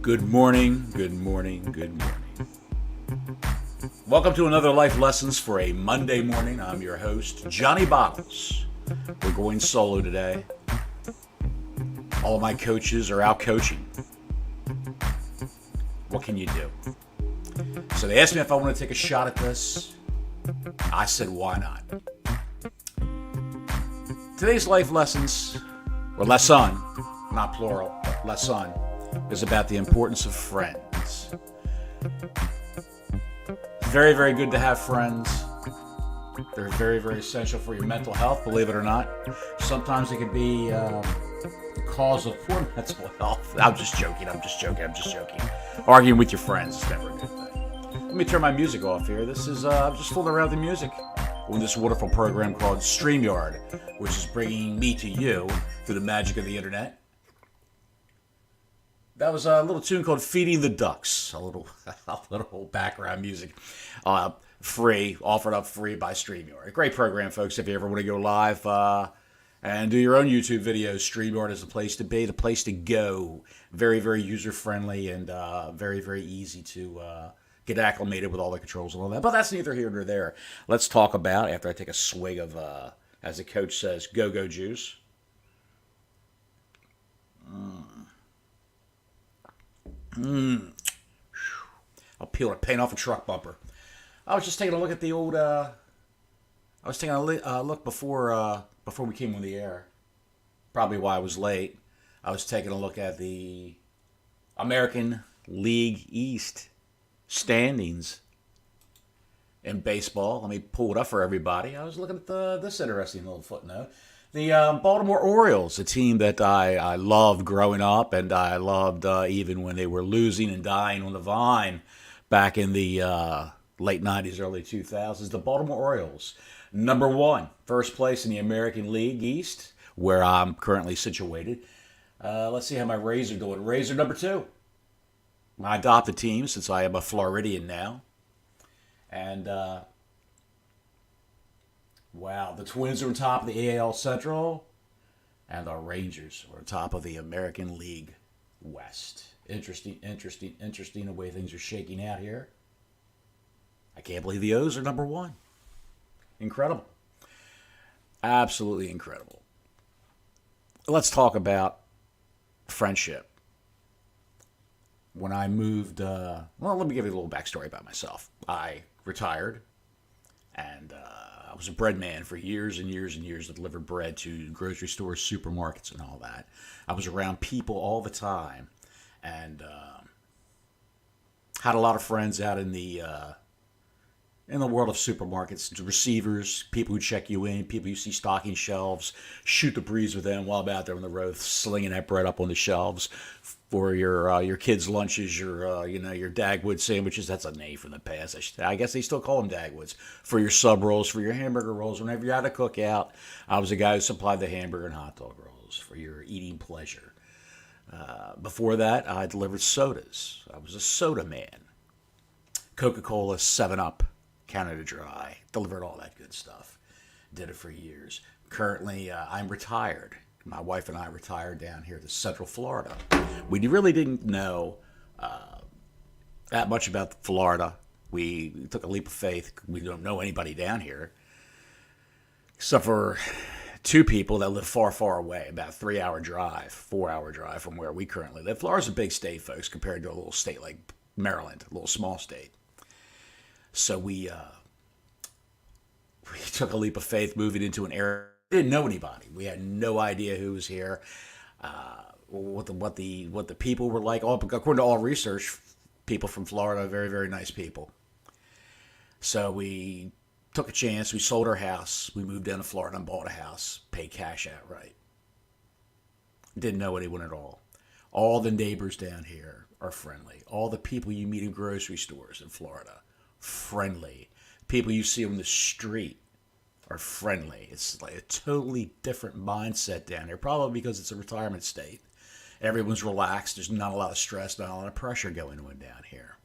Good morning, good morning, good morning. Welcome to another Life Lessons for a Monday morning. I'm your host, Johnny Bottles. We're going solo today. All of my coaches are out coaching. What can you do? So they asked me if I want to take a shot at this. I said, why not? Today's Life Lessons, or lesson, not plural, lesson, is about the importance of friends. Very, very good to have friends. They're very, very essential for your mental health, believe it or not. Sometimes they can be the cause of poor mental health. I'm just joking. Arguing with your friends is never a good thing. Let me turn my music off here. This is, I'm just fooling around with the music on this wonderful program called StreamYard, which is bringing me to you through the magic of the internet. That was a little tune called Feeding the Ducks, a little background music, offered up free by StreamYard. A great program, folks. If you ever want to go live and do your own YouTube videos, StreamYard is the place to be, the place to go. Very, very user-friendly and very, very easy to get acclimated with all the controls and all that. But that's neither here nor there. Let's talk about, after I take a swig of, as the coach says, go-go juice. I'll peel the paint off a truck bumper. I was just taking a look at the old. I was taking a look before we came on the air. Probably why I was late. I was taking a look at the American League East standings in baseball. Let me pull it up for everybody. I was looking at this interesting little footnote. The Baltimore Orioles, a team that I loved growing up, and I loved even when they were losing and dying on the vine back in the late 90s, early 2000s. The Baltimore Orioles, number one, first place in the American League East, where I'm currently situated. Let's see how my Rays are doing. Rays are number two. My adopted team, since I am a Floridian now. And wow, the Twins are on top of the AL Central, and the Rangers are on top of the American League West. Interesting the way things are shaking out here. I can't believe the O's are number one. Incredible. Absolutely incredible. Let's talk about friendship. When I moved, let me give you a little backstory about myself. I retired, and I was a bread man for years and years and years. I delivered bread to grocery stores, supermarkets, and all that. I was around people all the time, and had a lot of friends out in the world of supermarkets, receivers, people who check you in, people you see stocking shelves, shoot the breeze with them while I'm out there on the road, slinging that bread up on the shelves for your kids' lunches, your Dagwood sandwiches. That's a name from the past. I guess they still call them Dagwoods. For your sub rolls, for your hamburger rolls, whenever you're at a cookout, I was the guy who supplied the hamburger and hot dog rolls for your eating pleasure. Before that, I delivered sodas. I was a soda man. Coca-Cola, 7-Up, Canada Dry, delivered all that good stuff. Did it for years. Currently, I'm retired. My wife and I retired down here to Central Florida. We really didn't know that much about Florida. We took a leap of faith. We don't know anybody down here, except for two people that live far, far away, about a 4-hour drive from where we currently live. Florida's a big state, folks, compared to a little state like Maryland, a little small state. So we took a leap of faith moving into an area. We didn't know anybody. We had no idea who was here, what the people were like. According to all research, people from Florida, very, very nice people. So we took a chance. We sold our house. We moved down to Florida and bought a house, paid cash outright. Didn't know anyone at all. All the neighbors down here are friendly. All the people you meet in grocery stores in Florida, friendly. People you see on the street are friendly. It's like a totally different mindset down here, probably because it's a retirement state. Everyone's relaxed. There's not a lot of stress, not a lot of pressure going on down here.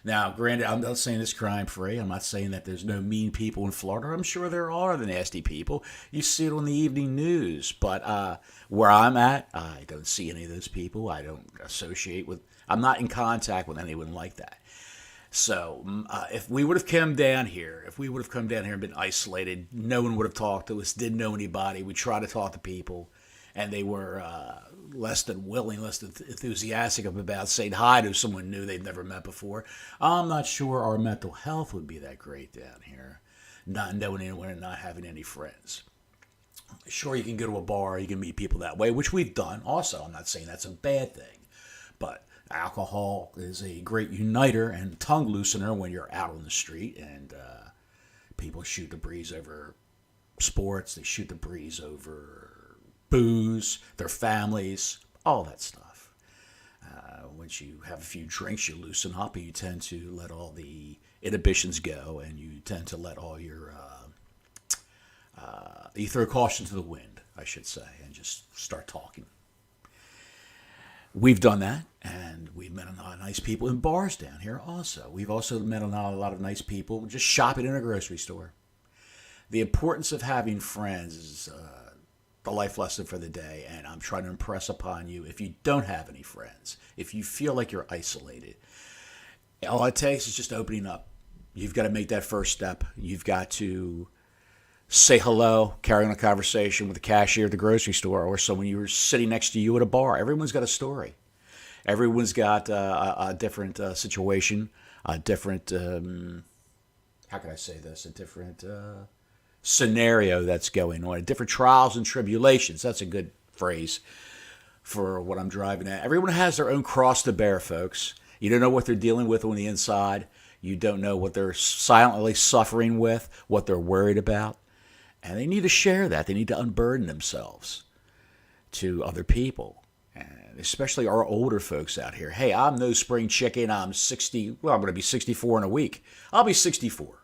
Now, granted, I'm not saying it's crime free. I'm not saying that there's no mean people in Florida. I'm sure there are the nasty people. You see it on the evening news. But where I'm at, I don't see any of those people. I don't associate with, I'm not in contact with anyone like that. So if we would have come down here, if we would have come down here and been isolated, no one would have talked to us, didn't know anybody. We tried to talk to people, and they were less than willing, less than enthusiastic about saying hi to someone new they've never met before. I'm not sure our mental health would be that great down here, not knowing anyone and not having any friends. Sure, you can go to a bar, you can meet people that way, which we've done also. I'm not saying that's a bad thing, but alcohol is a great uniter and tongue loosener when you're out on the street, and people shoot the breeze over sports, they shoot the breeze over booze, their families, all that stuff. Once you have a few drinks, you loosen up, and you tend to let all the inhibitions go, and you tend to let all your you throw caution to the wind, I should say, and just start talking. We've done that, and we've met a lot of nice people in bars down here also. We've also met a lot of nice people just shopping in a grocery store. The importance of having friends is the life lesson for the day, and I'm trying to impress upon you, if you don't have any friends, if you feel like you're isolated, all it takes is just opening up. You've got to make that first step. You've got to say hello, carry on a conversation with the cashier at the grocery store or someone you were sitting next to you at a bar. Everyone's got a story. Everyone's got a different situation, a different, how can I say this, a different scenario that's going on, different trials and tribulations. That's a good phrase for what I'm driving at. Everyone has their own cross to bear, folks. You don't know what they're dealing with on the inside. You don't know what they're silently suffering with, what they're worried about. And they need to share that. They need to unburden themselves to other people, and especially our older folks out here. Hey, I'm no spring chicken. I'm 60. Well, I'm going to be 64 in a week. I'll be 64.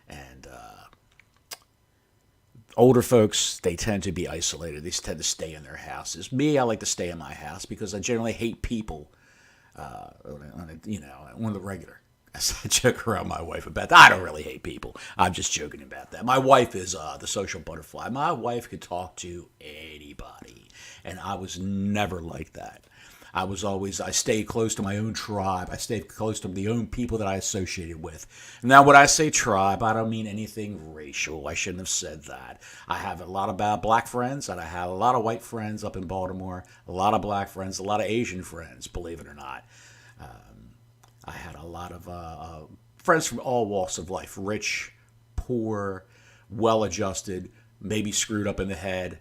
And older folks, they tend to be isolated. They tend to stay in their houses. Me, I like to stay in my house because I generally hate people, on the regular. I joke around my wife about that. I don't really hate people. I'm just joking about that. My wife is the social butterfly. My wife could talk to anybody, and I was never like that. I stayed close to my own tribe. I stayed close to the own people that I associated with. Now, when I say tribe, I don't mean anything racial. I shouldn't have said that. I have a lot of black friends, and I have a lot of white friends up in Baltimore, a lot of black friends, a lot of Asian friends, believe it or not. I had a lot of friends from all walks of life, rich, poor, well-adjusted, maybe screwed up in the head,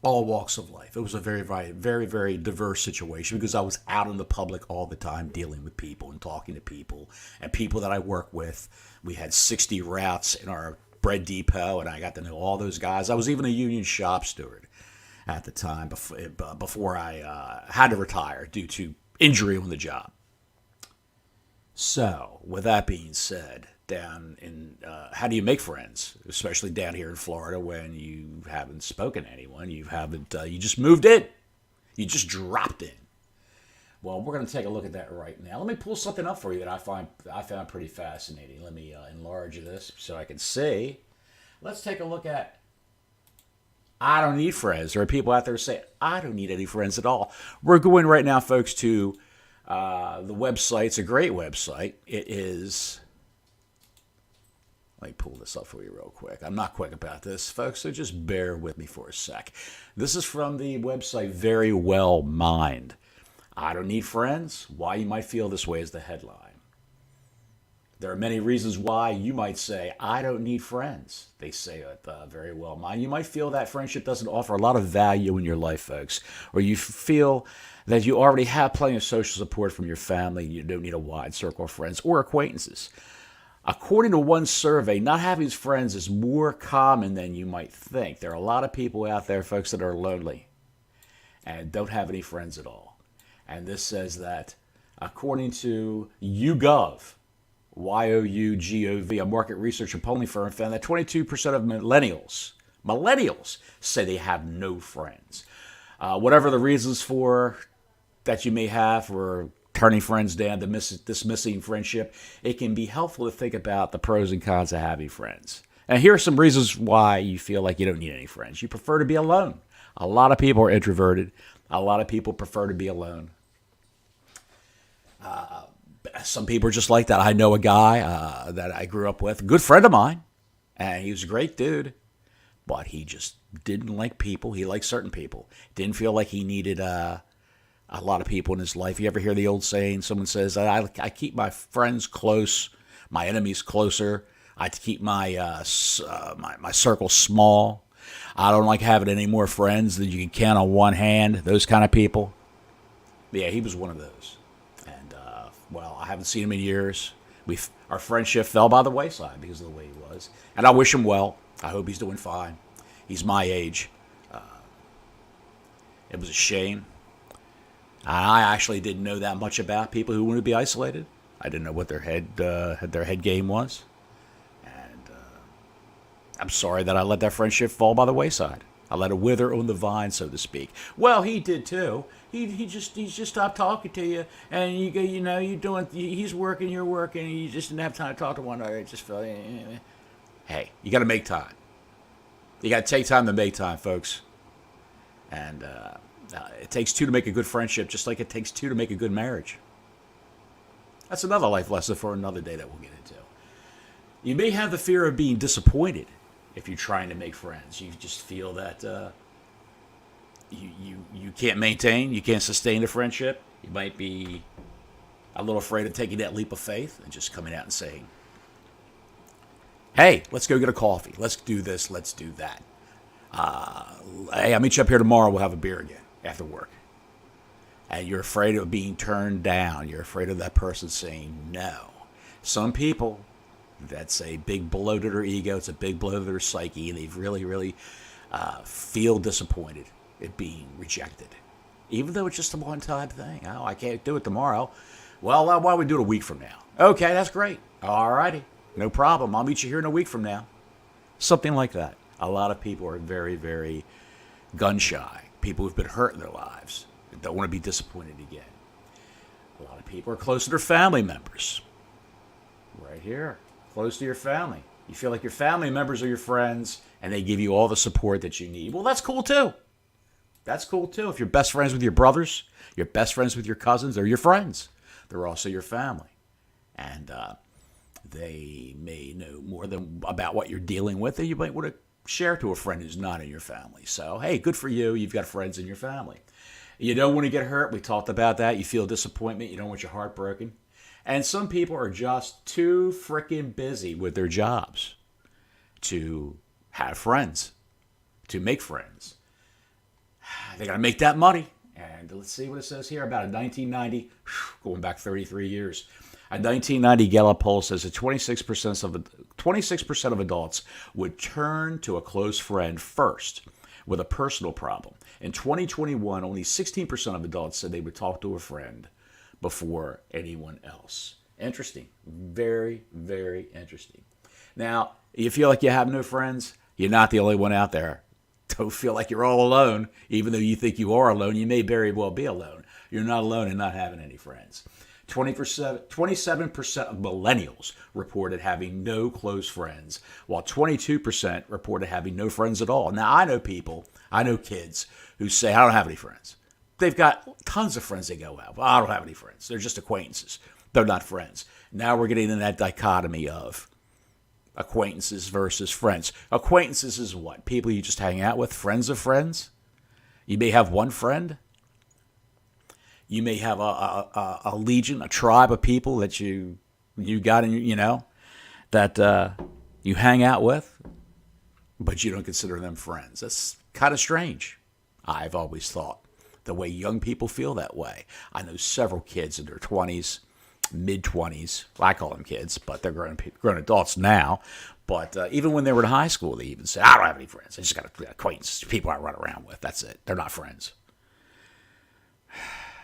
all walks of life. It was a very, very, very, very diverse situation because I was out in the public all the time dealing with people and talking to people and people that I work with. We had 60 routes in our bread depot, and I got to know all those guys. I was even a union shop steward at the time before I had to retire due to injury on the job. So, with that being said, down in how do you make friends, especially down here in Florida when you haven't spoken to anyone, you just moved in, you just dropped in. Well, we're going to take a look at that right now. Let me pull something up for you that I found pretty fascinating. Let me enlarge this so I can see. Let's take a look at I don't need friends. There are people out there who say I don't need any friends at all. We're going right now, folks, to the website. It's a great website. It is. Let me pull this up for you real quick. I'm not quick about this, folks, so just bear with me for a sec. This is from the website Very Well Mind. I don't need friends. Why you might feel this way is the headline. There are many reasons why you might say, I don't need friends. They say it very well. Mind, you might feel that friendship doesn't offer a lot of value in your life, folks, or you feel that you already have plenty of social support from your family. You don't need a wide circle of friends or acquaintances. According to one survey, not having friends is more common than you might think. There are a lot of people out there, folks, that are lonely and don't have any friends at all. And this says that according to YouGov, YOUGOV, a market research and polling firm, found that 22% of millennials say they have no friends. Whatever the reasons for that you may have for turning friends down, dismissing friendship, it can be helpful to think about the pros and cons of having friends. And here are some reasons why you feel like you don't need any friends. You prefer to be alone. A lot of people are introverted. A lot of people prefer to be alone. Some people are just like that. I know a guy that I grew up with, a good friend of mine, and he was a great dude, but he just didn't like people. He liked certain people. Didn't feel like he needed a lot of people in his life. You ever hear the old saying? Someone says, I keep my friends close, my enemies closer. I keep my my circle small. I don't like having any more friends than you can count on one hand. Those kind of people. Yeah, he was one of those. And, well, I haven't seen him in years. Our friendship fell by the wayside because of the way he was. And I wish him well. I hope he's doing fine. He's my age. It was a shame. I actually didn't know that much about people who wanted to be isolated. I didn't know what their head game was. I'm sorry that I let that friendship fall by the wayside. I let it wither on the vine, so to speak. Well, he did too. He just stopped talking to you, and he's working, you're working, and you just didn't have time to talk to one another. It just felt. Hey, you got to make time. You got to take time to make time, folks. And it takes two to make a good friendship, just like it takes two to make a good marriage. That's another life lesson for another day that we'll get into. You may have the fear of being disappointed if you're trying to make friends. You just feel that you can't maintain, you can't sustain a friendship. You might be a little afraid of taking that leap of faith and just coming out and saying, hey, let's go get a coffee. Let's do this. Let's do that. Hey, I'll meet you up here tomorrow. We'll have a beer again after work. And you're afraid of being turned down. You're afraid of that person saying no. Some people, that's a big blow to their ego. It's a big blow to their psyche. And they really, really feel disappointed at being rejected. Even though it's just a one-time thing. Oh, I can't do it tomorrow. Well, why don't we do it a week from now? Okay, that's great. All righty. No problem. I'll meet you here in a week from now. Something like that. A lot of people are very, very gun-shy. People who've been hurt in their lives. They don't want to be disappointed again. A lot of people are close to their family members. Right here. Close to your family. You feel like your family members are your friends, and they give you all the support that you need. Well, that's cool, too. That's cool, too. If you're best friends with your brothers, you're best friends with your cousins, they're your friends. They're also your family. And they may know more about what you're dealing with, and you might want to share to a friend who's not in your family. So, hey, good for you. You've got friends in your family. You don't want to get hurt. We talked about that. You feel disappointment. You don't want your heart broken. And some people are just too freaking busy with their jobs to have friends, to make friends. They got to make that money. And let's see what it says here about a 1990, going back 33 years. A 1990 Gallup poll says that 26% of adults would turn to a close friend first with a personal problem. In 2021, only 16% of adults said they would talk to a friend before anyone else. Interesting. Very, very interesting. Now, you feel like you have no friends? You're not the only one out there. Don't feel like you're all alone. Even though you think you are alone, you may very well be alone. You're not alone in not having any friends. 27% of millennials reported having no close friends, while 22% reported having no friends at all. Now, I know kids who say, I don't have any friends. They've got tons of friends they go out. Well, I don't have any friends. They're just acquaintances. They're not friends. Now we're getting in that dichotomy of acquaintances versus friends. Acquaintances is what? People you just hang out with, friends of friends. You may have one friend. You may have a legion, a tribe of people that you got in, that you hang out with, but you don't consider them friends. That's kind of strange, I've always thought, the way young people feel that way. I know several kids in their 20s, mid-20s. I call them kids, but they're grown adults now. But even when they were in high school, they even say, I don't have any friends. I just got acquaintances, people I run around with. That's it. They're not friends.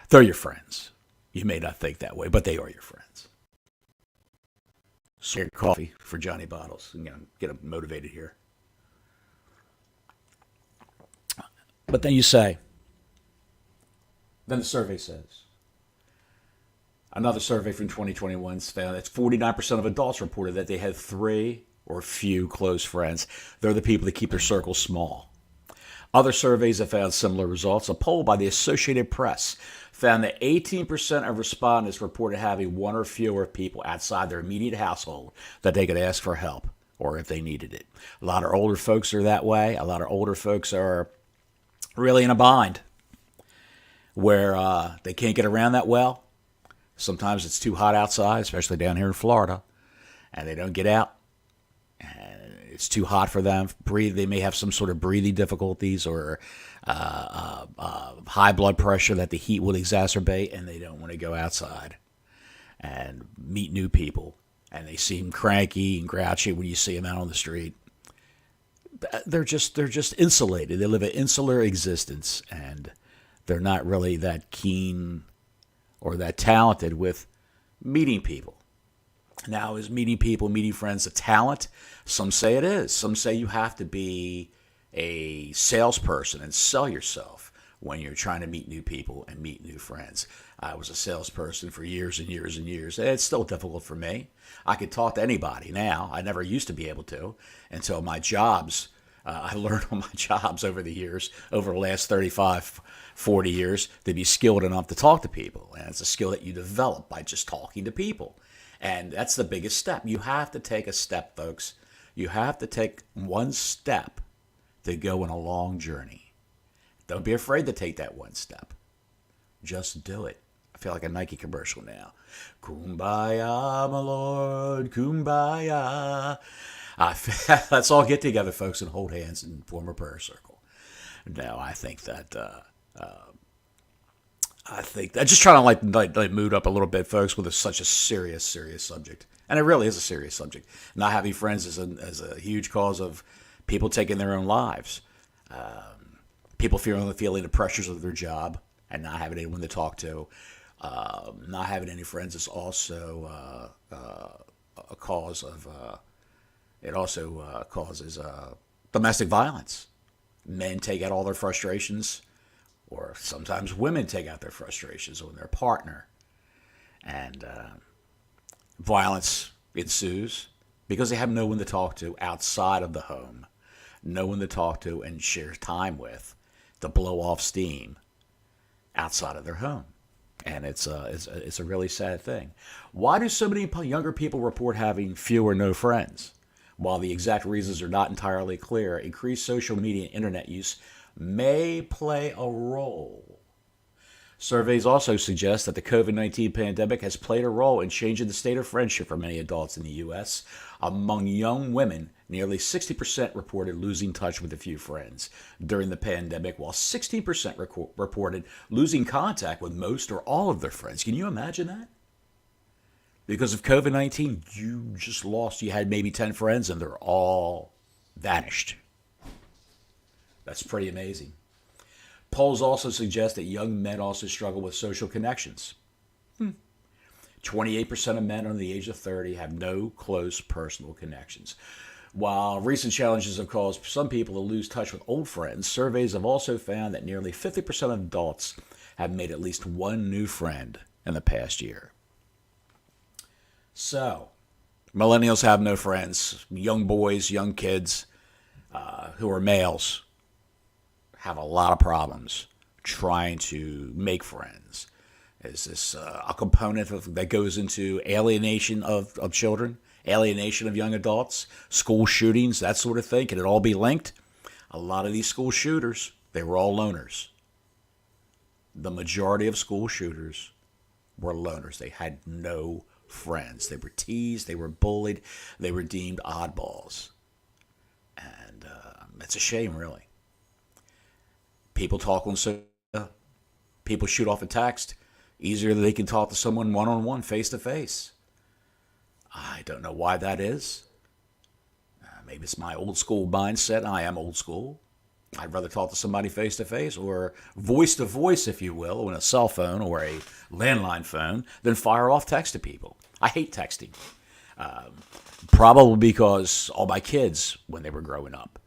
They're your friends. You may not think that way, but they are your friends. So coffee for Johnny Bottles. I'm going to get him motivated here. But then the survey says, Another survey from 2021 found that 49% of adults reported that they had three or few close friends. They're the people that keep their circle small. Other surveys have found similar results. A poll by the Associated Press found that 18% of respondents reported having one or fewer people outside their immediate household that they could ask for help or if they needed it. A lot of older folks are that way. A lot of older folks are really in a bind where they can't get around that well. Sometimes it's too hot outside, especially down here in Florida, and they don't get out. And it's too hot for them. Breathe. They may have some sort of breathing difficulties or high blood pressure that the heat will exacerbate, and they don't want to go outside and meet new people. And they seem cranky and grouchy when you see them out on the street. They're just insulated. They live an insular existence, and they're not really that keen or that talented with meeting people. Now, is meeting people, meeting friends a talent? Some say it is. Some say you have to be a salesperson and sell yourself when you're trying to meet new people and meet new friends. I was a salesperson for years and years and years. It's still difficult for me. I could talk to anybody now. I never used to be able to until my jobs. I learned on my jobs over the years, over the last 35, 40 years, to be skilled enough to talk to people. And it's a skill that you develop by just talking to people. And that's the biggest step. You have to take a step, folks. You have to take one step to go on a long journey. Don't be afraid to take that one step. Just do it. I feel like a Nike commercial now. Kumbaya, my Lord, kumbaya. Let's all get together, folks, and hold hands and form a prayer circle. No, I think that just trying to like mood up a little bit, folks, with such a serious subject, and it really is a serious subject. Not having friends is a huge cause of people taking their own lives. People feeling the pressures of their job and not having anyone to talk to. Not having any friends is also a cause of. It also causes domestic violence. Men take out all their frustrations, or sometimes women take out their frustrations on their partner. And violence ensues because they have no one to talk to outside of the home, no one to talk to and share time with, to blow off steam outside of their home. And it's a really sad thing. Why do so many younger people report having few or no friends? While the exact reasons are not entirely clear, increased social media and internet use may play a role. Surveys also suggest that the COVID-19 pandemic has played a role in changing the state of friendship for many adults in the U.S. Among young women, nearly 60% reported losing touch with a few friends during the pandemic, while 16% reported losing contact with most or all of their friends. Can you imagine that? Because of COVID-19, you had maybe 10 friends and they're all vanished. That's pretty amazing. Polls also suggest that young men also struggle with social connections. 28% of men under the age of 30 have no close personal connections. While recent challenges have caused some people to lose touch with old friends, surveys have also found that nearly 50% of adults have made at least one new friend in the past year. So, millennials have no friends. Young boys, young kids who are males have a lot of problems trying to make friends. Is this a component that goes into alienation of children, alienation of young adults, school shootings, that sort of thing? Can it all be linked? A lot of these school shooters, they were all loners. The majority of school shooters were loners. They had no friends. They were teased, they were bullied, they were deemed oddballs. And it's a shame, really. People talk on social media, people shoot off a text easier than they can talk to someone one-on-one, face-to-face. I don't know why that is. Maybe it's my old school mindset. I am old school. I'd rather talk to somebody face-to-face or voice-to-voice, if you will, on a cell phone or a landline phone than fire off text to people. I hate texting. Probably because all my kids, when they were growing up,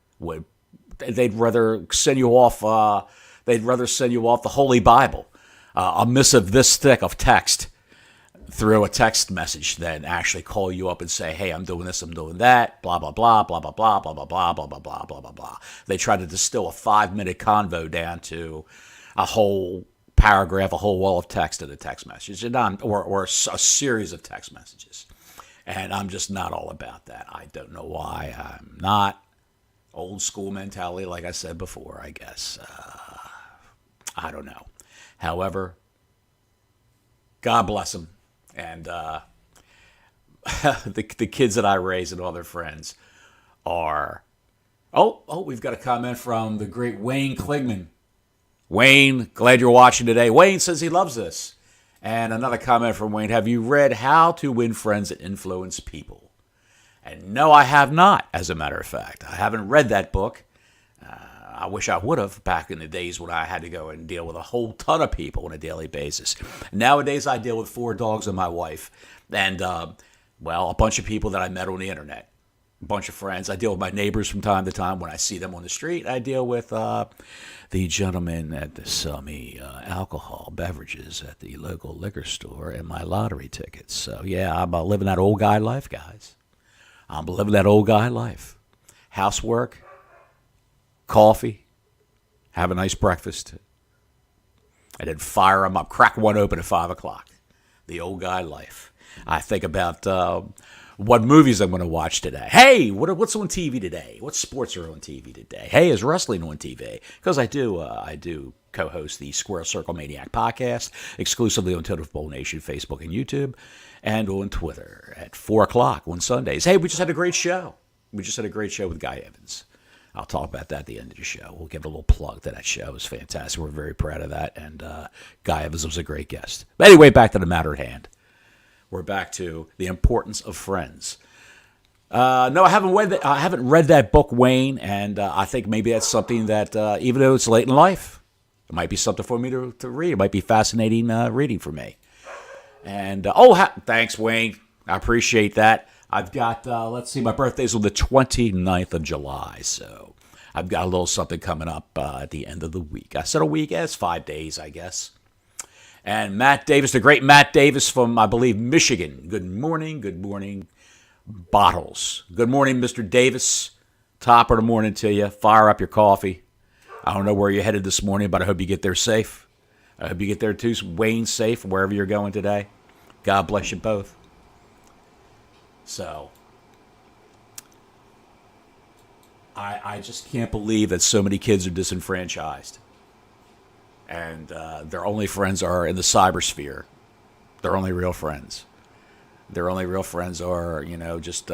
they'd rather send you off the Holy Bible, a missive this thick of text, through a text message than actually call you up and say, hey, I'm doing this, I'm doing that, blah, blah, blah, blah, blah, blah, blah, blah, blah, blah, blah, blah, blah, blah, blah. They try to distill a 5-minute convo down to a whole paragraph, a whole wall of text in a text message, and or a series of text messages. And I'm just not all about that. I don't know why. I'm not. Old school mentality, like I said before, I guess. I don't know. However, God bless them. And the kids that I raise and all their friends are. Oh, we've got a comment from the great Wayne Klingman. Wayne, glad you're watching today. Wayne says he loves this. And another comment from Wayne. Have you read How to Win Friends and Influence People? And no, I have not, as a matter of fact. I haven't read that book. I wish I would have back in the days when I had to go and deal with a whole ton of people on a daily basis. Nowadays, I deal with 4 dogs and my wife. And, a bunch of people that I met on the internet. A bunch of friends. I deal with my neighbors from time to time when I see them on the street. I deal with the gentleman that sell me alcohol beverages at the local liquor store and my lottery tickets. So, yeah, I'm living that old guy life, guys. I'm living that old guy life. Housework, coffee, have a nice breakfast, and then fire them up, crack one open at 5 o'clock. The old guy life. I think about what movies I'm going to watch today. Hey, what's on TV today? What sports are on TV today? Hey, is wrestling on TV? Because I do co-host the Square Circle Maniac podcast exclusively on Totem Bowl Nation, Facebook, and YouTube, and on Twitter at 4 o'clock on Sundays. Hey, we just had a great show. We just had a great show with Guy Evans. I'll talk about that at the end of the show. We'll give a little plug to that show. It was fantastic. We're very proud of that, and Guy Evans was a great guest. But anyway, back to the matter at hand. We're back to the importance of friends. No, I haven't read that book, Wayne, and I think maybe that's something that, even though it's late in life, it might be something for me to read. It might be fascinating reading for me. And, thanks, Wayne. I appreciate that. I've got, let's see, my birthday's on the 29th of July, so I've got a little something coming up at the end of the week. I said a week, it's 5 days, I guess. And Matt Davis, the great Matt Davis from, I believe, Michigan. Good morning, Bottles. Good morning, Mr. Davis. Top of the morning to you. Fire up your coffee. I don't know where you're headed this morning, but I hope you get there safe. I hope you get there too. Wayne safe, wherever you're going today. God bless you both. So, I just can't believe that so many kids are disenfranchised. And their only friends are in the cybersphere. Their only real friends. Their only real friends are, just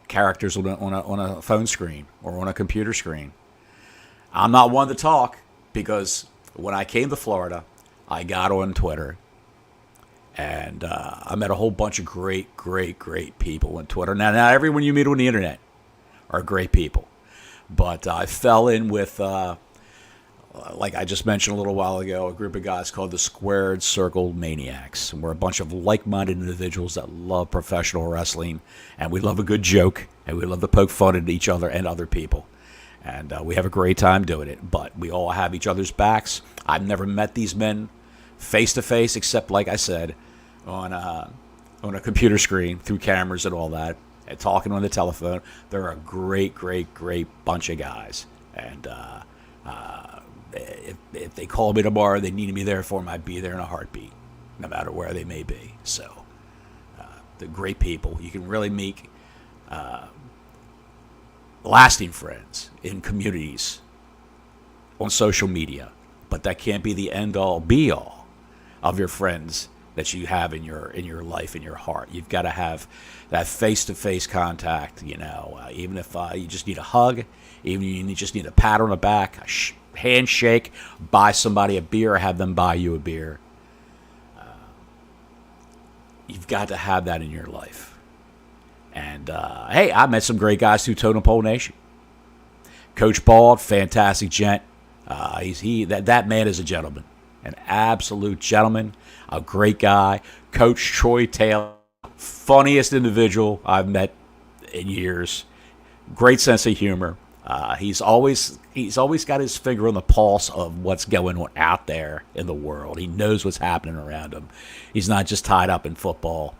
characters on a phone screen or on a computer screen. I'm not one to talk because when I came to Florida, I got on Twitter. And I met a whole bunch of great people on Twitter. Now, not everyone you meet on the internet are great people. But I fell in with, like I just mentioned a little while ago, a group of guys called the Squared Circle Maniacs. And we're a bunch of like-minded individuals that love professional wrestling. And we love a good joke. And we love to poke fun at each other and other people. And we have a great time doing it. But we all have each other's backs. I've never met these men face-to-face except, like I said, on a computer screen through cameras and all that, and talking on the telephone. They're a great bunch of guys. And if they call me tomorrow, they need me there for them, I'd be there in a heartbeat, no matter where they may be. So, they're great people. You can really make lasting friends in communities on social media, but that can't be the end-all, be-all of your friends that you have in your life, in your heart. You've got to have that face-to-face contact, even if you just need a hug, even if you just need a pat on the back, a handshake, buy somebody a beer, or have them buy you a beer. You've got to have that in your life. And, hey, I met some great guys through Totem Pole Nation. Coach Bald, fantastic gent. That man is a gentleman. An absolute gentleman, a great guy. Coach Troy Taylor, funniest individual I've met in years. Great sense of humor. He's always got his finger on the pulse of what's going on out there in the world. He knows what's happening around him. He's not just tied up in football.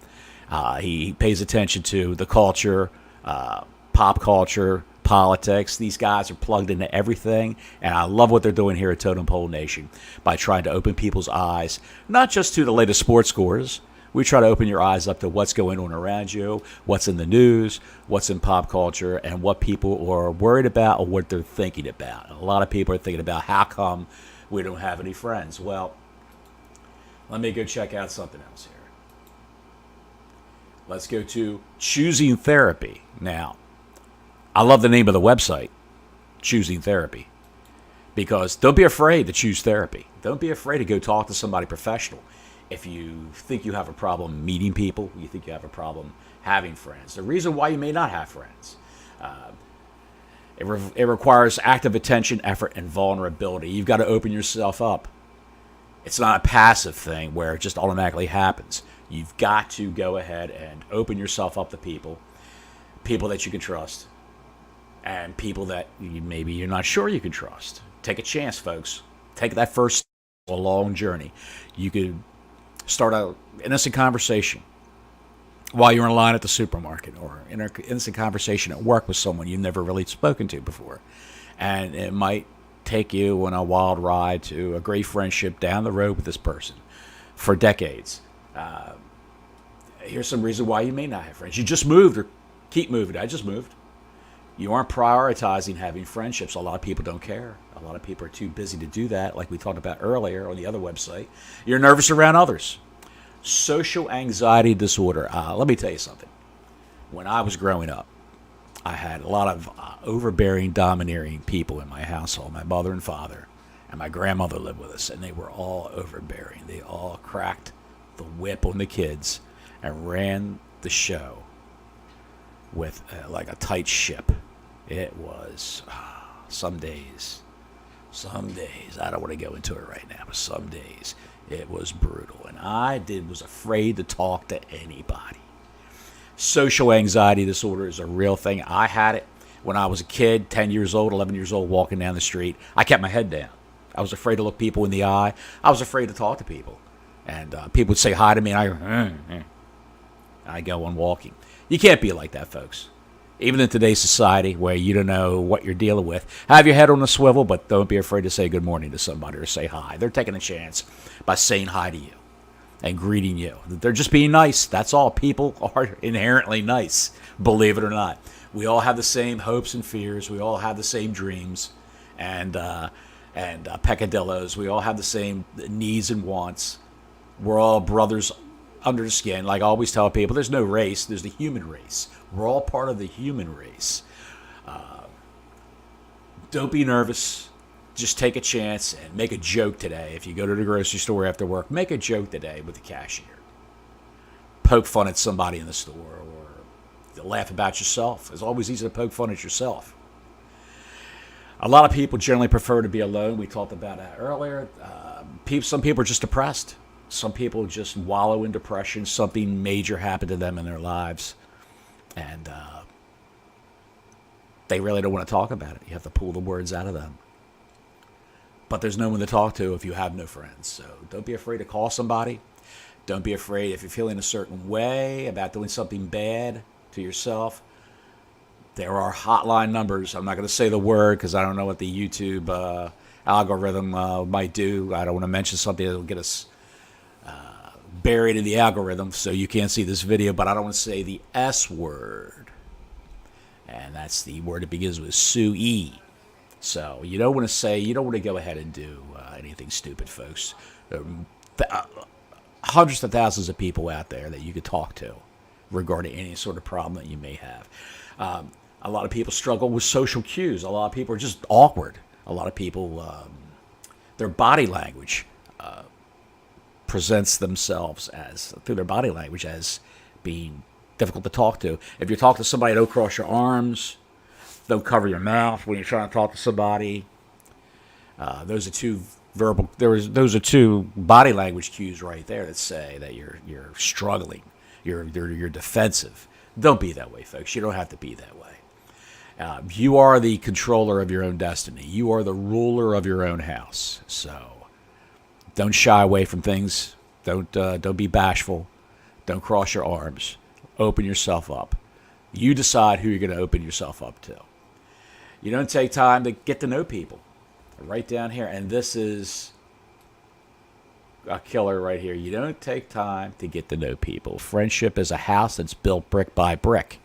He pays attention to the culture, pop culture, politics. These guys are plugged into everything, and I love what they're doing here at Totem Pole Nation by trying to open people's eyes, not just to the latest sports scores. We try to open your eyes up to what's going on around you, what's in the news, what's in pop culture, and what people are worried about or what they're thinking about. A lot of people are thinking about how come we don't have any friends. Well, let me go check out something else here. Let's go to Choosing Therapy. Now, I love the name of the website, Choosing Therapy, because don't be afraid to choose therapy. Don't be afraid to go talk to somebody professional. If you think you have a problem meeting people, you think you have a problem having friends. The reason why you may not have friends, it requires active attention, effort, and vulnerability. You've got to open yourself up. It's not a passive thing where it just automatically happens. You've got to go ahead and open yourself up to people that you can trust, and people that maybe you're not sure you can trust. Take a chance, folks. Take that first step. A long journey. You could start an innocent conversation while you're in line at the supermarket, or an innocent conversation at work with someone you've never really spoken to before. And it might take you on a wild ride to a great friendship down the road with this person for decades. Here's some reason why you may not have friends. You just moved, or keep moving. I just moved. You aren't prioritizing having friendships. A lot of people don't care. A lot of people are too busy to do that, like we talked about earlier on the other website. You're nervous around others. Social anxiety disorder. Let me tell you something. When I was growing up, I had a lot of overbearing, domineering people in my household. My mother and father, and my grandmother lived with us, and they were all overbearing. They all cracked the whip on the kids and ran the show with like a tight ship. It was some days, I don't want to go into it right now, but some days it was brutal, and was afraid to talk to anybody. Social anxiety disorder is a real thing. I had it when I was a kid, 10 years old, 11 years old, walking down the street. I kept my head down. I was afraid to look people in the eye. I was afraid to talk to people. And people would say hi to me, and I go on walking. You can't be like that, folks. Even in today's society where you don't know what you're dealing with, have your head on a swivel, but don't be afraid to say good morning to somebody or say hi. They're taking a chance by saying hi to you and greeting you. They're just being nice. That's all. People are inherently nice, believe it or not. We all have the same hopes and fears. We all have the same dreams and peccadillos. We all have the same needs and wants. We're all brothers under the skin. Like I always tell people, there's no race. There's the human race. We're all part of the human race. Don't be nervous. Just take a chance and make a joke today. If you go to the grocery store after work, make a joke today with the cashier. Poke fun at somebody in the store, or laugh about yourself. It's always easy to poke fun at yourself. A lot of people generally prefer to be alone. We talked about that earlier. Some people are just depressed. Some people just wallow in depression. Something major happened to them in their lives, and they really don't want to talk about it. You have to pull the words out of them. But there's no one to talk to if you have no friends. So don't be afraid to call somebody. Don't be afraid if you're feeling a certain way about doing something bad to yourself. There are hotline numbers. I'm not going to say the word because I don't know what the YouTube algorithm might do. I don't want to mention something that will get us buried in the algorithm so you can't see this video, but I don't want to say the S word. And that's the word that begins with Sue-E. So you don't want to go ahead and do anything stupid, folks. Hundreds of thousands of people out there that you could talk to regarding any sort of problem that you may have. A lot of people struggle with social cues. A lot of people are just awkward. A lot of people, their body language presents themselves through their body language as being difficult to talk to. If you talk to somebody, don't cross your arms. Don't cover your mouth when you're trying to talk to somebody. Those are two body language cues right there that say that you're struggling. You're defensive. Don't be that way, folks. You don't have to be that way. You are the controller of your own destiny. You are the ruler of your own house. So don't shy away from things. Don't be bashful. Don't cross your arms. Open yourself up. You decide who you're going to open yourself up to. You don't take time to get to know people. Right down here. And this is a killer right here. You don't take time to get to know people. Friendship is a house that's built brick by brick.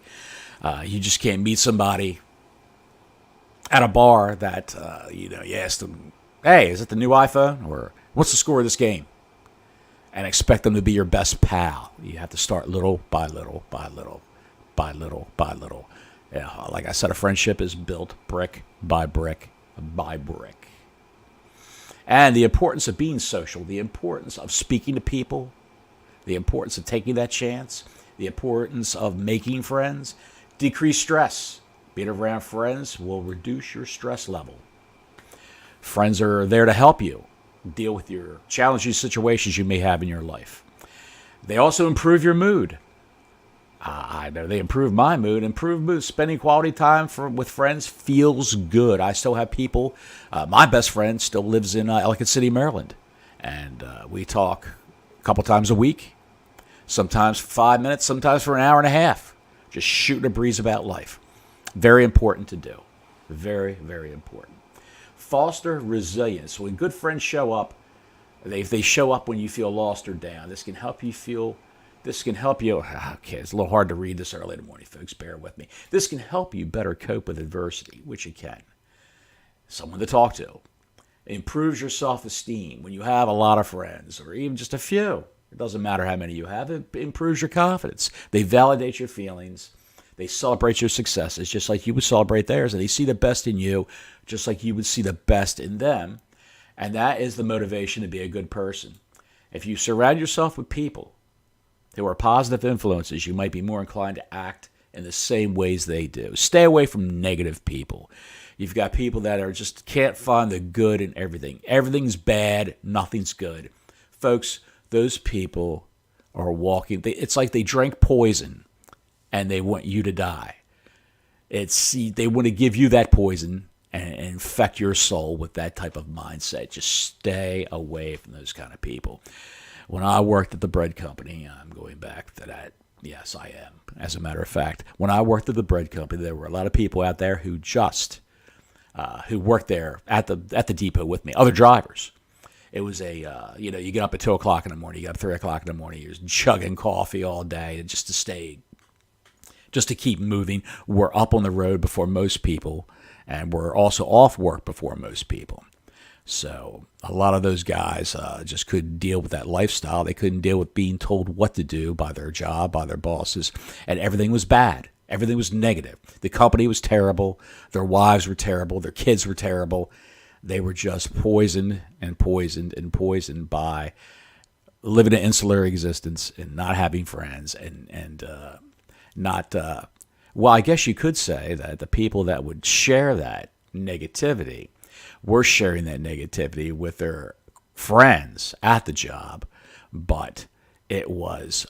You just can't meet somebody at a bar that, you ask them, hey, is it the new iPhone? Or what's the score of this game? And expect them to be your best pal. You have to start little by little by little by little by little. Yeah, like I said, a friendship is built brick by brick by brick. And the importance of being social, the importance of speaking to people, the importance of taking that chance, the importance of making friends, decrease stress. Being around friends will reduce your stress level. Friends are there to help you deal with your challenging situations you may have in your life. They also improve your mood. I know they improve my mood. Improve mood. Spending quality time with friends feels good. I still have people. My best friend still lives in Ellicott City, Maryland. And we talk a couple times a week. Sometimes for 5 minutes, sometimes for an hour and a half. Just shooting a breeze about life. Very important to do. Very, very important. Foster resilience. When good friends show up, if they show up when you feel lost or down, this can help you. Okay, it's a little hard to read this early in the morning, folks. Bear with me. This can help you better cope with adversity, which it can. Someone to talk to. It improves your self-esteem when you have a lot of friends, or even just a few. It doesn't matter how many you have. It improves your confidence. They validate your feelings. They celebrate your successes just like you would celebrate theirs, and they see the best in you just like you would see the best in them. And that is the motivation to be a good person. If you surround yourself with people who are positive influences, you might be more inclined to act in the same ways they do. Stay away from negative people. You've got people that are just can't find the good in everything. Everything's bad, nothing's good. Folks, those people are walking. It's like they drank poison and they want you to die. They want to give you that poison and infect your soul with that type of mindset. Just stay away from those kind of people. When I worked at the bread company, I'm going back to that. Yes, I am. As a matter of fact, when I worked at the bread company, there were a lot of people out there who worked there at the depot with me, other drivers. It was you get up at 2 o'clock in the morning, you get up at 3 o'clock in the morning, you're chugging coffee all day just to keep moving. We're up on the road before most people, and we're also off work before most people. So a lot of those guys just couldn't deal with that lifestyle. They couldn't deal with being told what to do by their job, by their bosses, and everything was bad. Everything was negative. The company was terrible. Their wives were terrible. Their kids were terrible. They were just poisoned and poisoned and poisoned by living an insular existence and not having friends and not, well, I guess you could say that the people that would share that negativity were sharing that negativity with their friends at the job, but it was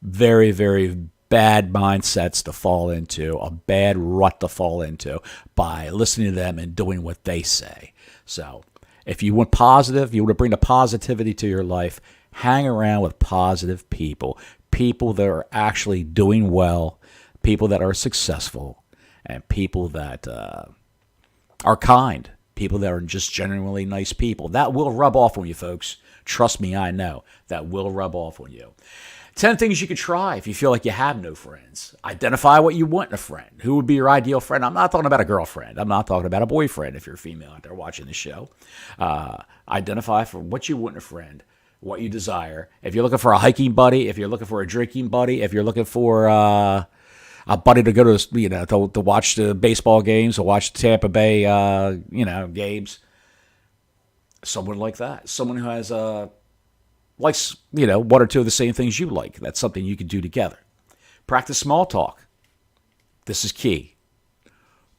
very, very bad mindsets to fall into, a bad rut to fall into by listening to them and doing what they say. So if you want positive, you want to bring the positivity to your life, hang around with positive people, people that are actually doing well, people that are successful, and people that are kind, people that are just genuinely nice people. That will rub off on you, folks. Trust me, I know. That will rub off on you. 10 things you could try if you feel like you have no friends. Identify what you want in a friend. Who would be your ideal friend? I'm not talking about a girlfriend. I'm not talking about a boyfriend if you're a female out there watching the show. Identify for what you want in a friend, what you desire. If you're looking for a hiking buddy, if you're looking for a drinking buddy, if you're looking for a buddy to go to watch the baseball games or watch the Tampa Bay games, someone like that, someone who has likes one or two of the same things you like. That's something you can do together. Practice small talk. This is key.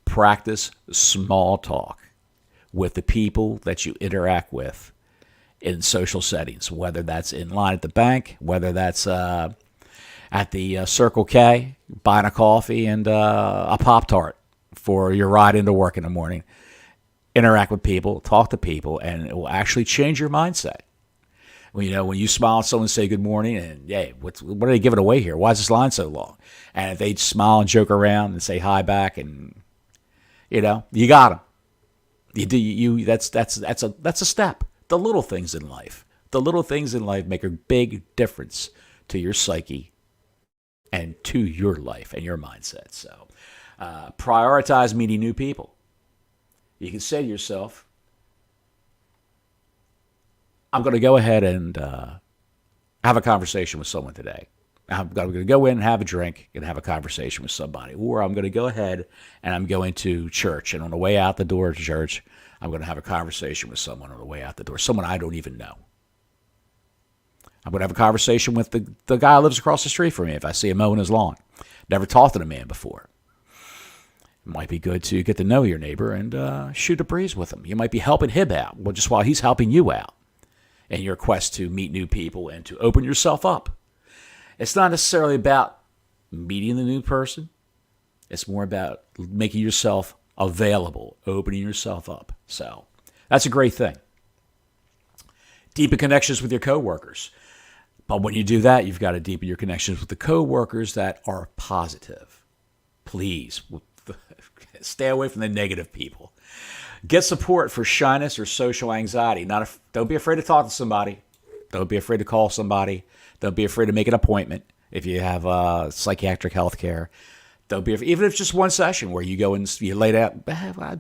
Practice small talk with the people that you interact with in social settings, whether that's in line at the bank, whether that's at the Circle K, buying a coffee and a Pop-Tart for your ride into work in the morning. Interact with people, talk to people, and it will actually change your mindset. When you smile at someone and say good morning, and hey, what are they giving away here? Why is this line so long? And if they smile and joke around and say hi back, and you got them. That's a step. The little things in life. The little things in life make a big difference to your psyche and to your life and your mindset. So prioritize meeting new people. You can say to yourself, I'm going to go ahead and have a conversation with someone today. I'm going to go in and have a drink and have a conversation with somebody. Or I'm going to go ahead and I'm going to church. And on the way out the door to church, I'm going to have a conversation with someone on the way out the door, someone I don't even know. I'm going to have a conversation with the guy who lives across the street from me if I see him mowing his lawn. Never talked to the man before. It might be good to get to know your neighbor and shoot a breeze with him. You might be helping him out, well, just while he's helping you out in your quest to meet new people and to open yourself up. It's not necessarily about meeting the new person. It's more about making yourself available, opening yourself up. So that's a great thing. Deepen connections with your coworkers. But when you do that, you've got to deepen your connections with the coworkers that are positive. Please, stay away from the negative people. Get support for shyness or social anxiety. Don't be afraid to talk to somebody. Don't be afraid to call somebody. Don't be afraid to make an appointment if you have psychiatric health care. Don't be afraid, even if it's just one session where you go and you lay down.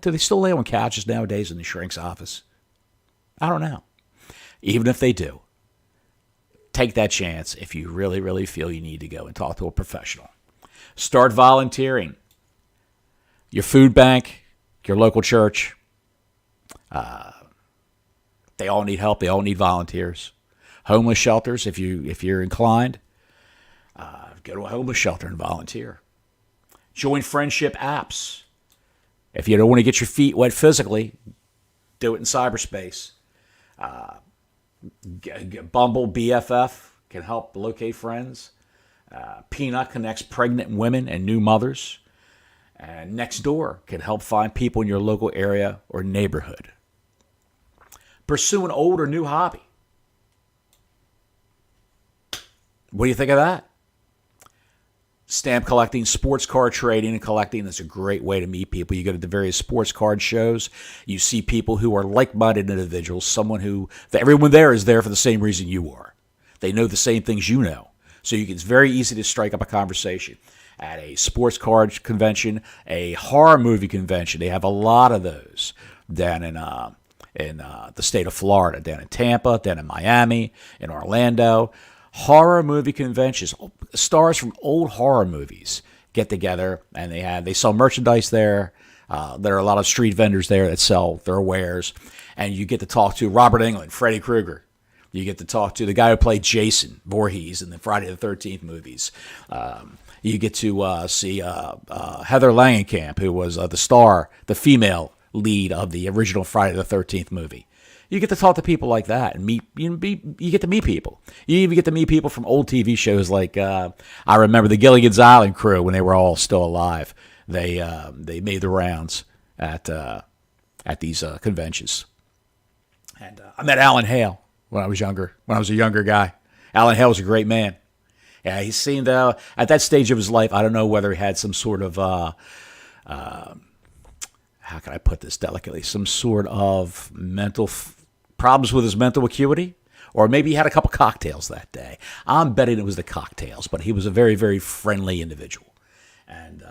Do they still lay on couches nowadays in the shrink's office? I don't know. Even if they do, take that chance if you really, really feel you need to go and talk to a professional. Start volunteering. Your food bank, your local church, they all need help. They all need volunteers. Homeless shelters, if you're inclined, go to a homeless shelter and volunteer. Join friendship apps. If you don't want to get your feet wet physically, do it in cyberspace. Bumble BFF can help locate friends. Peanut connects pregnant women and new mothers. And Nextdoor can help find people in your local area or neighborhood. Pursue an old or new hobby. What do you think of that? Stamp collecting, sports card trading, and collecting is a great way to meet people. You go to the various sports card shows. You see people who are like-minded individuals, everyone there is there for the same reason you are. They know the same things you know. So it's very easy to strike up a conversation. At a sports card convention, a horror movie convention, they have a lot of those down in the state of Florida, down in Tampa, down in Miami, in Orlando. Horror movie conventions. Stars from old horror movies get together, and they sell merchandise there. There are a lot of street vendors there that sell their wares, and you get to talk to Robert Englund, Freddy Krueger. You get to talk to the guy who played Jason Voorhees in the Friday the 13th movies. You get to see Heather Langenkamp, who was the female lead of the original Friday the 13th movie. You get to talk to people like that and you get to meet people. You even get to meet people from old TV shows like I remember the Gilligan's Island crew when they were all still alive. They made the rounds at these conventions. And I met Alan Hale when I was younger. When I was a younger guy, Alan Hale was a great man. Yeah, he seemed at that stage of his life. I don't know whether he had some sort of how can I put this delicately? Some sort of mental problems with his mental acuity, or maybe he had a couple cocktails that day. I'm betting it was the cocktails, but he was a very, very friendly individual. And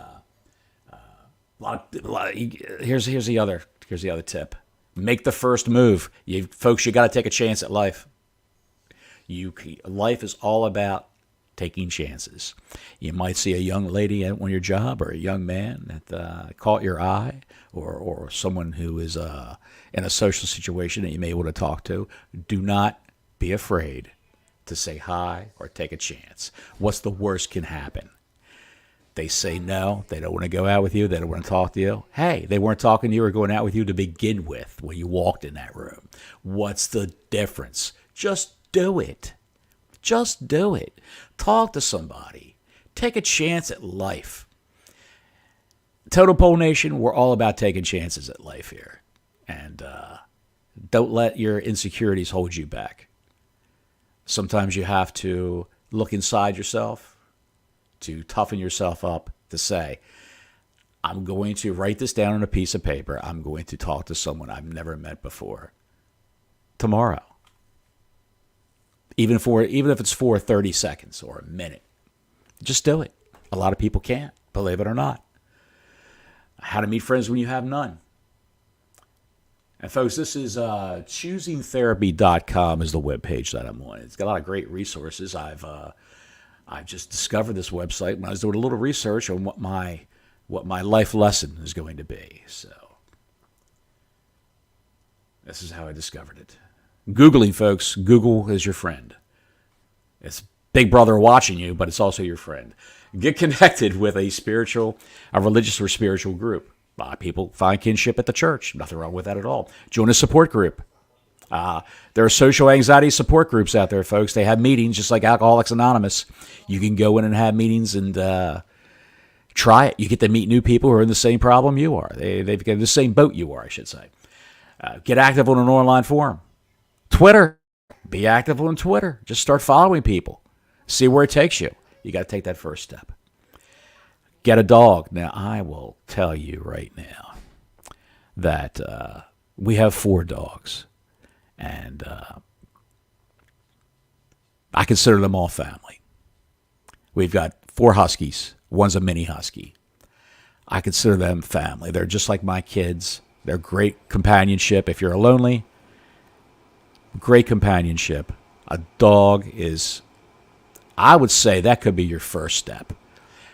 here's the other tip: make the first move. Folks, you got to take a chance at life. Life is all about taking chances. You might see a young lady on your job, or a young man that caught your eye, or someone who is in a social situation that you may want to talk to. Do not be afraid to say hi or take a chance. What's the worst can happen? They say no, they don't want to go out with you, they don't want to talk to you. Hey, they weren't talking to you or going out with you to begin with when you walked in that room. What's the difference? Just do it. Just do it. Talk to somebody. Take a chance at life. Totem Pole Nation, we're all about taking chances at life here. And don't let your insecurities hold you back. Sometimes you have to look inside yourself to toughen yourself up to say, I'm going to write this down on a piece of paper. I'm going to talk to someone I've never met before tomorrow. Even if it's for 30 seconds or a minute. Just do it. A lot of people can't, believe it or not. How to meet friends when you have none. And folks, this is choosingtherapy.com is the webpage that I'm on. It's got a lot of great resources. I've just discovered this website when I was doing a little research on what my life lesson is going to be. So this is how I discovered it. Googling, folks. Google is your friend. It's Big Brother watching you, but it's also your friend. Get connected with a religious or spiritual group. A lot of people find kinship at the church. Nothing wrong with that at all. Join a support group. There are social anxiety support groups out there, folks. They have meetings just like Alcoholics Anonymous. You can go in and have meetings and try it. You get to meet new people who are in the same problem you are. They've got the same boat you are, I should say. Get active on an online forum. Twitter. Be active on Twitter. Just start following people. See where it takes you. You got to take that first step. Get a dog. Now, I will tell you right now that we have 4 dogs. And I consider them all family. We've got 4 huskies. One's a mini husky. I consider them family. They're just like my kids. They're great companionship. If you're lonely, great companionship. A dog is, I would say that could be your first step.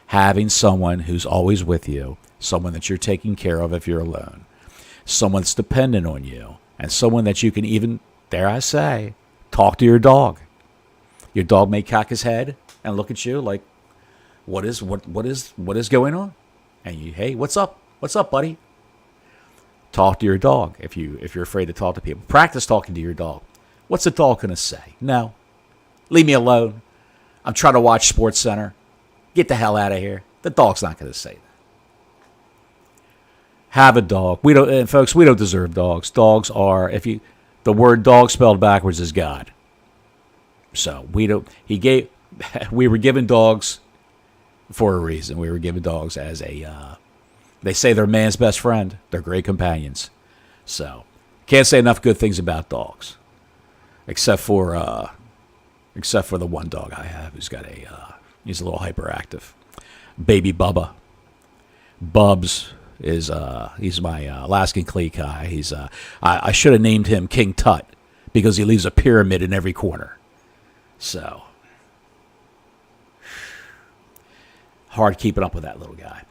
Having someone who's always with you, someone that you're taking care of if you're alone, someone that's dependent on you, and someone that you can even, dare I say, talk to your dog. Your dog may cock his head and look at you like, what is going on? And you, hey, what's up? What's up, buddy? Talk to your dog if you're afraid to talk to people. Practice talking to your dog. What's the dog going to say? No. Leave me alone. I'm trying to watch Sports Center. Get the hell out of here. The dog's not going to say that. Have a dog. Folks, we don't deserve dogs. Dogs are, the word dog spelled backwards is God. So we were given dogs for a reason. We were given dogs as they say they're man's best friend. They're great companions. So can't say enough good things about dogs, except for the one dog I have who's got he's a little hyperactive. Baby Bubba. Bubs is he's my Alaskan Klee Kai. I should have named him King Tut because he leaves a pyramid in every corner. So hard keeping up with that little guy.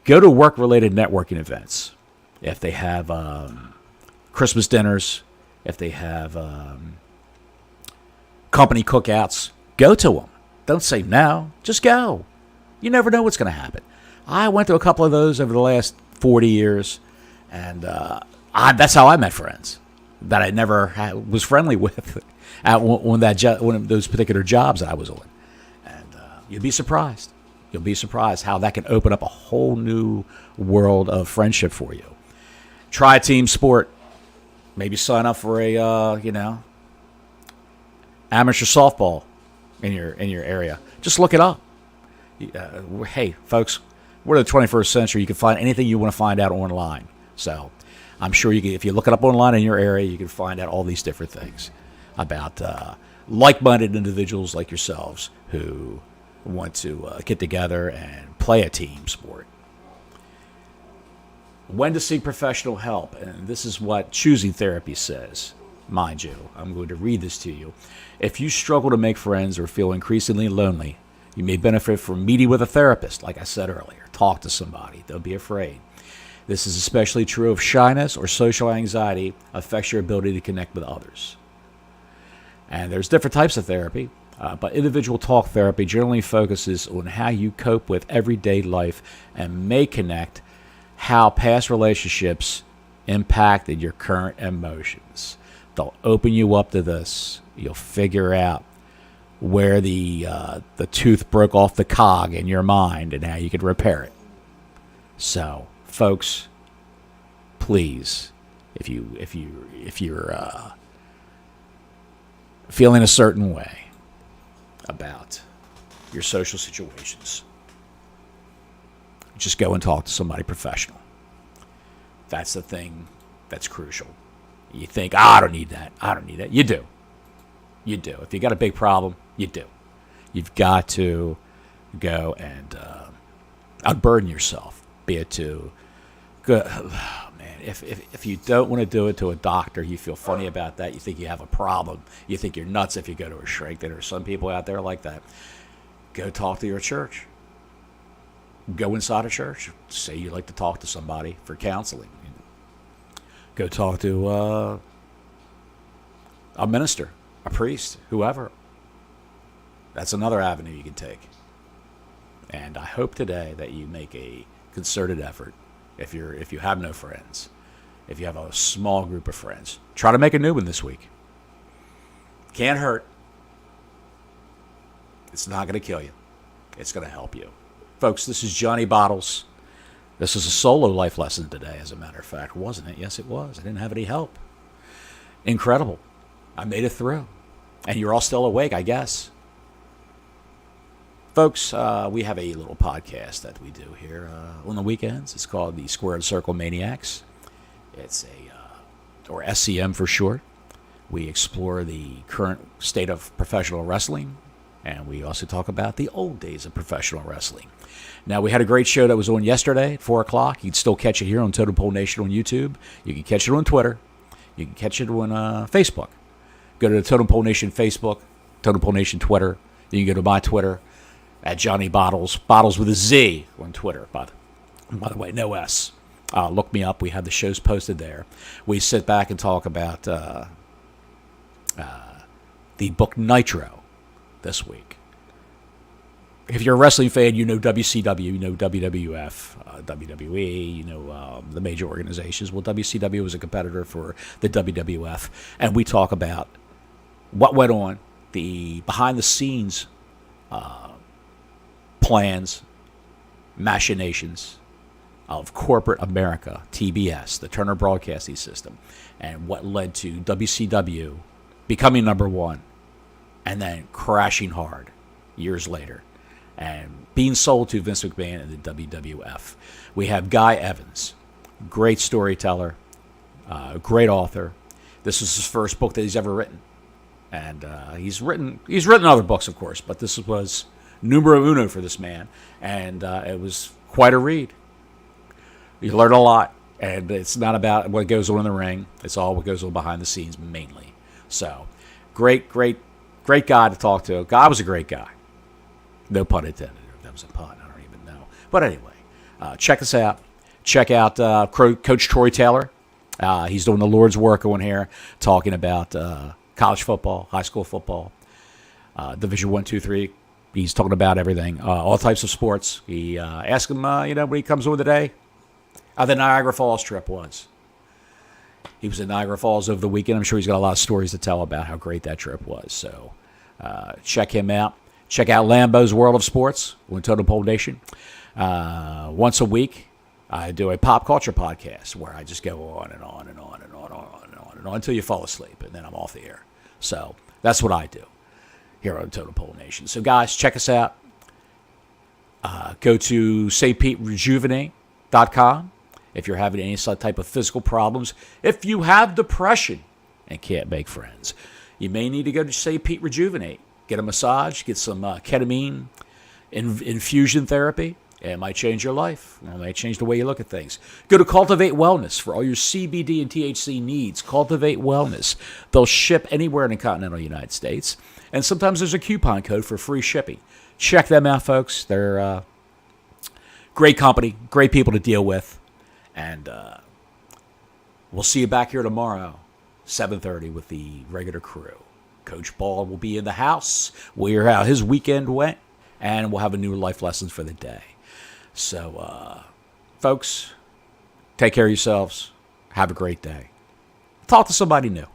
Go to work-related networking events. If they have Christmas dinners, if they have company cookouts, go to them. Don't say no. Just go. You never know what's going to happen. I went to a couple of those over the last 40 years, and that's how I met friends that I never was friendly with at one of those particular jobs that I was on. And you'd be surprised. You'll be surprised how that can open up a whole new world of friendship for you. Try a team sport. Maybe sign up for a amateur softball in your area. Just look it up. Hey, folks, we're in the 21st century. You can find anything you want to find out online. So I'm sure if you look it up online in your area, you can find out all these different things about like-minded individuals like yourselves who want to get together and play a team sport. When to seek professional help, and this is what Choosing Therapy says. Mind you, I'm going to read this to you. If you struggle to make friends or feel increasingly lonely, you may benefit from meeting with a therapist, like I said earlier. Talk to somebody. Don't be afraid. This is especially true if shyness or social anxiety affects your ability to connect with others. And there's different types of therapy. But individual talk therapy generally focuses on how you cope with everyday life and may connect how past relationships impacted your current emotions. They'll open you up to this. You'll figure out where the tooth broke off the cog in your mind and how you could repair it. So, folks, please, if you're feeling a certain way about your social situations, just go and talk to somebody professional. That's the thing that's crucial. You think, I don't need that. I don't need that. You do. You do. If you got a big problem, you do. You've got to go and unburden yourself. Be it to, oh, man, if you don't want to do it to a doctor, you feel funny about that. You think you have a problem. You think you're nuts if you go to a shrink. There are some people out there like that. Go talk to your church. Go inside a church. Say you like to talk to somebody for counseling. Go talk to a minister, a priest, whoever. That's another avenue you can take. And I hope today that you make a concerted effort. If you have no friends, if you have a small group of friends, try to make a new one this week. Can't hurt. It's not going to kill you. It's going to help you. Folks, this is Johnny Bottles. This is a solo life lesson today, as a matter of fact, wasn't it? Yes, it was. I didn't have any help. Incredible. I made it through. And you're all still awake, I guess. Folks, we have a little podcast that we do here on the weekends. It's called the Squared Circle Maniacs. It's or SCM for short. We explore the current state of professional wrestling, and we also talk about the old days of professional wrestling. Now, we had a great show that was on yesterday at 4 o'clock. You can still catch it here on Totem Pole Nation on YouTube. You can catch it on Twitter. You can catch it on Facebook. Go to the Totem Pole Nation Facebook, Totem Pole Nation Twitter. You can go to my Twitter at Johnny Bottles, Bottles with a Z on Twitter, by the way, no S. Look me up. We have the shows posted there. We sit back and talk about the book Nitro this week. If you're a wrestling fan, you know WCW, you know WWF, WWE, you know the major organizations. Well, WCW was a competitor for the WWF, and we talk about what went on, the behind-the-scenes plans, machinations of corporate America, TBS, the Turner Broadcasting System, and what led to WCW becoming number one and then crashing hard years later and being sold to Vince McMahon and the WWF. We have Guy Evans, great storyteller, great author. This is his first book that he's ever written. And he's written other books, of course, but this was numero uno for this man, and it was quite a read. You learn a lot, and it's not about what goes on in the ring. It's all what goes on behind the scenes, mainly. So, great guy to talk to. Guy was a great guy. No pun intended. If that was a pun, I don't even know. But anyway, check us out. Check out Coach Troy Taylor. He's doing the Lord's work on here, talking about college football, high school football, Division 1, 2, 3. He's talking about everything, all types of sports. He asked him, when he comes over today, how the Niagara Falls trip was. He was in Niagara Falls over the weekend. I'm sure he's got a lot of stories to tell about how great that trip was. So check him out. Check out Lambo's World of Sports on Totem Pole Nation. Once a week, I do a pop culture podcast where I just go on and on and on and on and on and on and on until you fall asleep, and then I'm off the air. So that's what I do here on Totem Pole Nation. So guys, check us out. Go to stPeteRejuvenate.com if you're having any type of physical problems. If you have depression and can't make friends, you may need to go to St. Pete Rejuvenate. Get a massage, get some ketamine infusion therapy. It might change your life. It might change the way you look at things. Go to Cultivate Wellness for all your CBD and THC needs. Cultivate Wellness. They'll ship anywhere in the continental United States. And sometimes there's a coupon code for free shipping. Check them out, folks. They're great company, great people to deal with. And we'll see you back here tomorrow, 7:30 with the regular crew. Coach Ball will be in the house. We'll hear how his weekend went, and we'll have a new life lessons for the day. So, folks, take care of yourselves. Have a great day. Talk to somebody new.